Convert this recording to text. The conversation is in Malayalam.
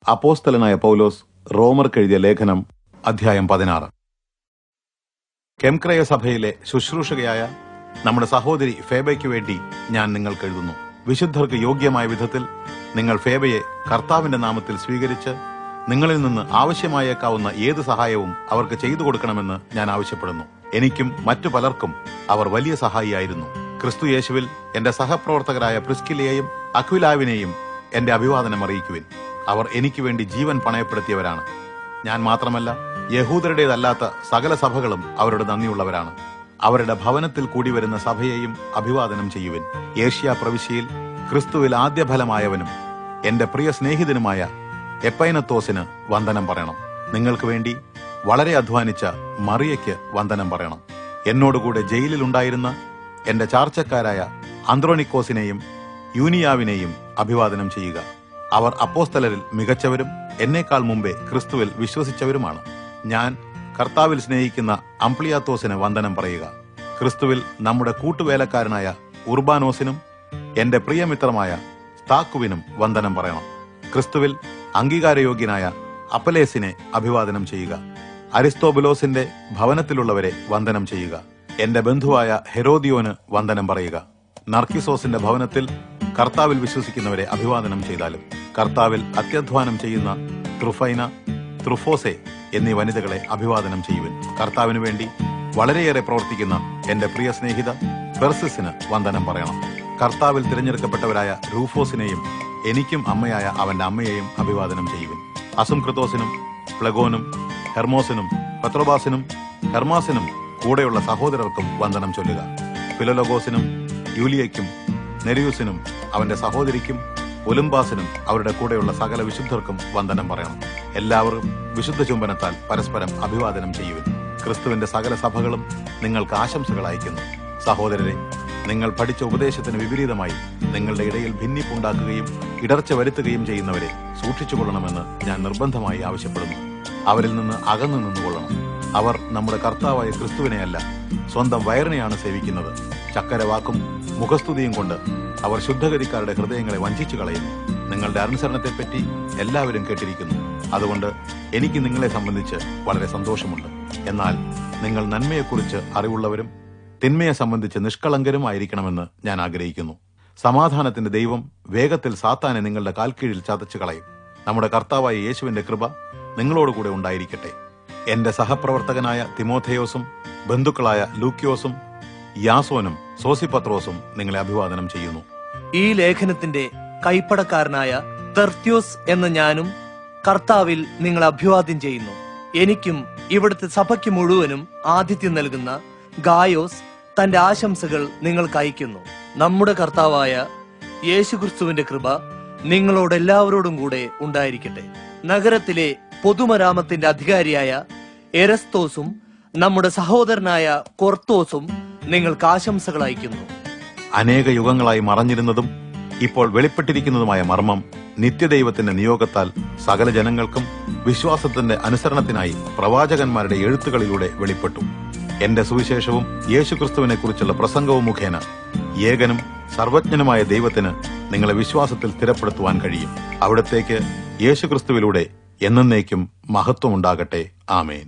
അപ്പോസ്തലനായ പൗലോസ് റോമർക്കെഴുതിയ ലേഖനം അധ്യായം 16. കെംക്രയ സഭയിലെ ശുശ്രൂഷകയായ നമ്മുടെ സഹോദരി ഫേബയ്ക്ക് വേണ്ടി ഞാൻ നിങ്ങൾക്ക് എഴുതുന്നു. വിശുദ്ധർക്ക് യോഗ്യമായ വിധത്തിൽ നിങ്ങൾ ഫേബയെ കർത്താവിന്റെ നാമത്തിൽ സ്വീകരിച്ച് നിങ്ങളിൽ നിന്ന് ആവശ്യമായേക്കാവുന്ന ഏത് സഹായവും അവർക്ക് ചെയ്തു കൊടുക്കണമെന്ന് ഞാൻ ആവശ്യപ്പെടുന്നു. എനിക്കും മറ്റു പലർക്കും അവർ വലിയ സഹായിയായിരുന്നു. ക്രിസ്തു യേശുവിൽ എന്റെ സഹപ്രവർത്തകരായ പ്രിസ്കിലയെയും അക്വിലാവിനെയും എന്റെ അഭിവാദനം അറിയിക്കുവിൻ. അവർ എനിക്ക് വേണ്ടി ജീവൻ പണയപ്പെടുത്തിയവരാണ്. ഞാൻ മാത്രമല്ല, യഹൂദരുടേതല്ലാത്ത സകല സഭകളും അവരുടെ നന്ദിയുള്ളവരാണ്. അവരുടെ ഭവനത്തിൽ കൂടി വരുന്ന സഭയെയും അഭിവാദനം ചെയ്യുവിൻ. ഏഷ്യ പ്രവിശ്യയിൽ ക്രിസ്തുവിൽ ആദ്യഫലമായവനും എന്റെ പ്രിയ സ്നേഹിതനുമായ എപ്പൈനത്തോസിന് വന്ദനം പറയണം. നിങ്ങൾക്ക് വേണ്ടി വളരെ അധ്വാനിച്ച മറിയയ്ക്ക് വന്ദനം പറയണം. എന്നോടുകൂടെ ജയിലിലുണ്ടായിരുന്ന എന്റെ ചാർച്ചക്കാരായ അന്ത്രോണിക്കോസിനെയും യൂനിയാവിനെയും അഭിവാദനം ചെയ്യുക. അവർ അപ്പോസ്തലരിൽ മികച്ചവരും എന്നേക്കാൾ മുമ്പേ ക്രിസ്തുവിൽ വിശ്വസിച്ചവരുമാണ്. ഞാൻ കർത്താവിൽ സ്നേഹിക്കുന്ന അംപ്ലിയാത്തോസിന് വന്ദനം പറയുക. ക്രിസ്തുവിൽ നമ്മുടെ കൂട്ടുവേലക്കാരനായ ഉർബാനോസിനും എന്റെ പ്രിയമിത്രമായ സ്താക്കുവിനും വന്ദനം പറയണം. ക്രിസ്തുവിൽ അംഗീകാരയോഗ്യനായ അപ്പലേസിനെ അഭിവാദനം ചെയ്യുക. അരിസ്തോബുലോസിന്റെ ഭവനത്തിലുള്ളവരെ വന്ദനം ചെയ്യുക. എന്റെ ബന്ധുവായ ഹെരോദിയോന് വന്ദനം പറയുക. നർക്കിസോസിന്റെ ഭവനത്തിൽ കർത്താവിൽ വിശ്വസിക്കുന്നവരെ അഭിവാദനം ചെയ്താലും കർത്താവിൽ അത്യധ്വാനം ചെയ്യുന്ന ത്രുഫൈന, ത്രുഫോസെ എന്നീ വനിതകളെ അഭിവാദനം ചെയ്യുവിൻ. കർത്താവിനു വേണ്ടി വളരെയേറെ പ്രവർത്തിക്കുന്ന എന്റെ പ്രിയ സ്നേഹിത പെർസിസിന് വന്ദനം പറയണം. കർത്താവിൽ തിരഞ്ഞെടുക്കപ്പെട്ടവരായ റൂഫോസിനെയും എനിക്കും അമ്മയായ അവന്റെ അമ്മയെയും അഭിവാദനം ചെയ്യുവിൻ. അസുംക്രിത്തോസിനും പ്ലഗോനും ഹെർമോസിനും പത്രോബാസിനും ഹെർമാസിനും കൂടെയുള്ള സഹോദരർക്കും വന്ദനം ചൊല്ലുക. ഫിലോലോഗോസിനും യൂലിയയ്ക്കും നെരിയൂസിനും അവന്റെ സഹോദരിക്കും ഒലിമ്പാസിനും അവരുടെ കൂടെയുള്ള സകല വിശുദ്ധർക്കും വന്ദനം പറയണം. എല്ലാവരും വിശുദ്ധ ചുംബനത്താൽ പരസ്പരം അഭിവാദനം ചെയ്യുവിൻ. ക്രിസ്തുവിന്റെ സകല സഭകളും നിങ്ങൾക്ക് ആശംസകൾ അയക്കുന്നു. സഹോദരരെ, നിങ്ങൾ പഠിച്ച ഉപദേശത്തിന് വിപരീതമായി നിങ്ങളുടെ ഇടയിൽ ഭിന്നിപ്പുണ്ടാക്കുകയും ഇടർച്ച വരുത്തുകയും ചെയ്യുന്നവരെ സൂക്ഷിച്ചുകൊള്ളണമെന്ന് ഞാൻ നിർബന്ധമായി ആവശ്യപ്പെടുന്നു. അവരിൽ നിന്ന് അകന്നു നിന്നുകൊള്ളണം. അവർ നമ്മുടെ കർത്താവായ ക്രിസ്തുവിനെയല്ല, സ്വന്തം വയറിനെയാണ് സേവിക്കുന്നത്. ചക്കരവാക്കും മുഖസ്തുതിയും കൊണ്ട് അവർ ശുദ്ധഗതിക്കാരുടെ ഹൃദയങ്ങളെ വഞ്ചിച്ചു കളയുന്നു. നിങ്ങളുടെ അനുസരണത്തെപ്പറ്റി എല്ലാവരും കേട്ടിരിക്കുന്നു. അതുകൊണ്ട് എനിക്ക് നിങ്ങളെ സംബന്ധിച്ച് വളരെ സന്തോഷമുണ്ട്. എന്നാൽ നിങ്ങൾ നന്മയെക്കുറിച്ച് അറിവുള്ളവരും തിന്മയെ സംബന്ധിച്ച് നിഷ്കളങ്കരുമായിരിക്കണമെന്ന് ഞാൻ ആഗ്രഹിക്കുന്നു. സമാധാനത്തിന്റെ ദൈവം വേഗത്തിൽ സാത്താനെ നിങ്ങളുടെ കാൽക്കീഴിൽ ചതച്ചു കളയും. നമ്മുടെ കർത്താവായ യേശുവിന്റെ കൃപ നിങ്ങളോടുകൂടെ ഉണ്ടായിരിക്കട്ടെ. എന്റെ സഹപ്രവർത്തകനായ തിമോഥെയോസും ബന്ധുക്കളായ ലൂക്യോസും യാസോനും സോസിപത്രോസും നിങ്ങളെ അഭിവാദനം ചെയ്യുന്നു. ഈ ലേഖനത്തിന്റെ കൈപ്പടക്കാരനായ തെർത്യോസ് എന്ന ഞാനും കർത്താവിൽ നിങ്ങളെ അഭിവാദ്യം ചെയ്യുന്നു. എനിക്കും ഇവിടുത്തെ സഭയ്ക്ക് മുഴുവനും ആതിഥ്യം നൽകുന്ന ഗായോസ് തന്റെ ആശംസകൾ നിങ്ങൾക്ക് അയക്കുന്നു. നമ്മുടെ കർത്താവായ യേശുക്രിസ്തുവിന്റെ കൃപ നിങ്ങളോടെല്ലാവരോടും കൂടെ ഉണ്ടായിരിക്കട്ടെ. നഗരത്തിലെ പൊതുമരാമത്തിന്റെ അധികാരിയായ എരസ്തോസും നമ്മുടെ സഹോദരനായ കൊർത്തോസും നിങ്ങൾക്ക് ആശംസകൾ അയക്കുന്നു. അനേക യുഗങ്ങളായി മറഞ്ഞിരുന്നതും ഇപ്പോൾ വെളിപ്പെട്ടിരിക്കുന്നതുമായ മർമ്മം നിത്യദൈവത്തിന്റെ നിയോഗത്താൽ സകല ജനങ്ങൾക്കും വിശ്വാസത്തിന്റെ അനുസരണത്തിനായി പ്രവാചകന്മാരുടെ എഴുത്തുകളിലൂടെ വെളിപ്പെട്ടു. എന്റെ സുവിശേഷവും യേശുക്രിസ്തുവിനെ കുറിച്ചുള്ള പ്രസംഗവും മുഖേന ഏകനും സർവജ്ഞനുമായ ദൈവത്തിന് നിങ്ങളെ വിശ്വാസത്തിൽ സ്ഥിരപ്പെടുത്തുവാൻ കഴിയും. അവിടത്തേക്ക് യേശുക്രിസ്തുവിലൂടെ എന്നേക്കും മഹത്വമുണ്ടാകട്ടെ. ആമേൻ.